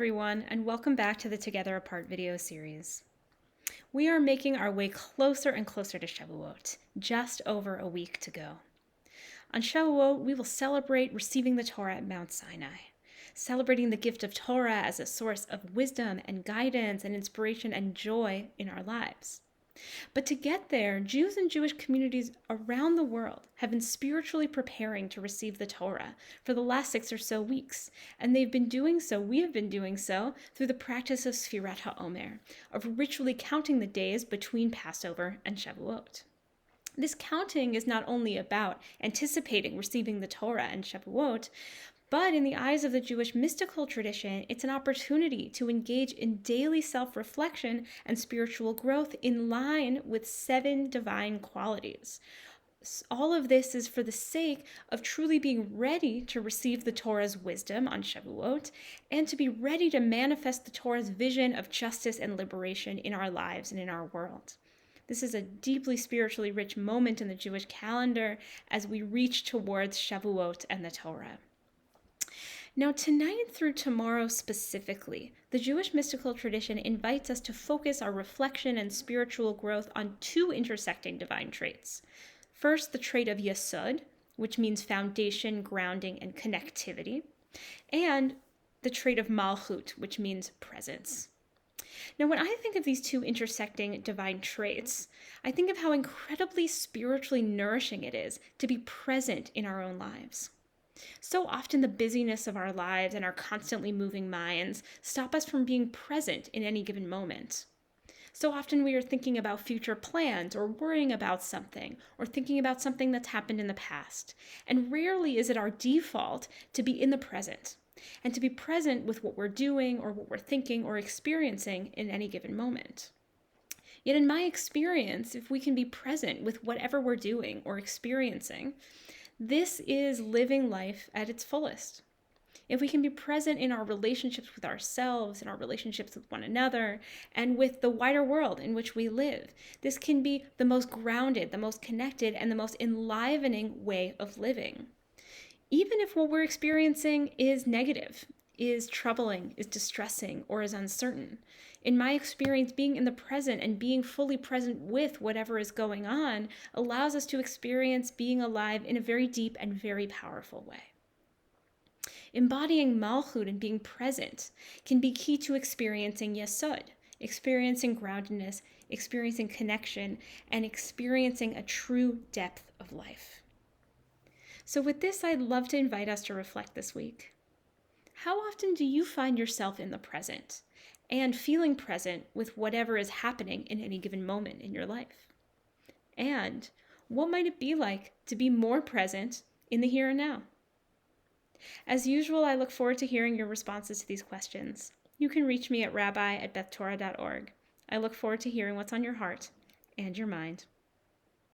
Everyone, and welcome back to the Together Apart video series. We are making our way closer and closer to Shavuot, just over a week to go. On Shavuot, we will celebrate receiving the Torah at Mount Sinai, celebrating the gift of Torah as a source of wisdom and guidance and inspiration and joy in our lives. But to get there, Jews and Jewish communities around the world have been spiritually preparing to receive the Torah for the last 6 or so weeks, and we have been doing so through the practice of Sfirat HaOmer, of ritually counting the days between Passover and Shavuot. This counting is not only about anticipating receiving the Torah and Shavuot, but in the eyes of the Jewish mystical tradition, it's an opportunity to engage in daily self-reflection and spiritual growth in line with 7 divine qualities. All of this is for the sake of truly being ready to receive the Torah's wisdom on Shavuot and to be ready to manifest the Torah's vision of justice and liberation in our lives and in our world. This is a deeply spiritually rich moment in the Jewish calendar as we reach towards Shavuot and the Torah. Now, tonight through tomorrow specifically, the Jewish mystical tradition invites us to focus our reflection and spiritual growth on 2 intersecting divine traits. First, the trait of Yesod, which means foundation, grounding, and connectivity, and the trait of Malchut, which means presence. Now, when I think of these 2 intersecting divine traits, I think of how incredibly spiritually nourishing it is to be present in our own lives. So often the busyness of our lives and our constantly moving minds stop us from being present in any given moment. So often we are thinking about future plans or worrying about something or thinking about something that's happened in the past. And rarely is it our default to be in the present and to be present with what we're doing or what we're thinking or experiencing in any given moment. Yet in my experience, if we can be present with whatever we're doing or experiencing, this is living life at its fullest. If we can be present in our relationships with ourselves, in our relationships with one another, and with the wider world in which we live, this can be the most grounded, the most connected, and the most enlivening way of living. Even if what we're experiencing is negative, is troubling, is distressing, or is uncertain. In my experience, being in the present and being fully present with whatever is going on allows us to experience being alive in a very deep and very powerful way. Embodying Malchut and being present can be key to experiencing Yesod, experiencing groundedness, experiencing connection, and experiencing a true depth of life. So with this, I'd love to invite us to reflect this week. How often do you find yourself in the present and feeling present with whatever is happening in any given moment in your life? And what might it be like to be more present in the here and now? As usual, I look forward to hearing your responses to these questions. You can reach me at rabbi@bethtorah.org. I look forward to hearing what's on your heart and your mind.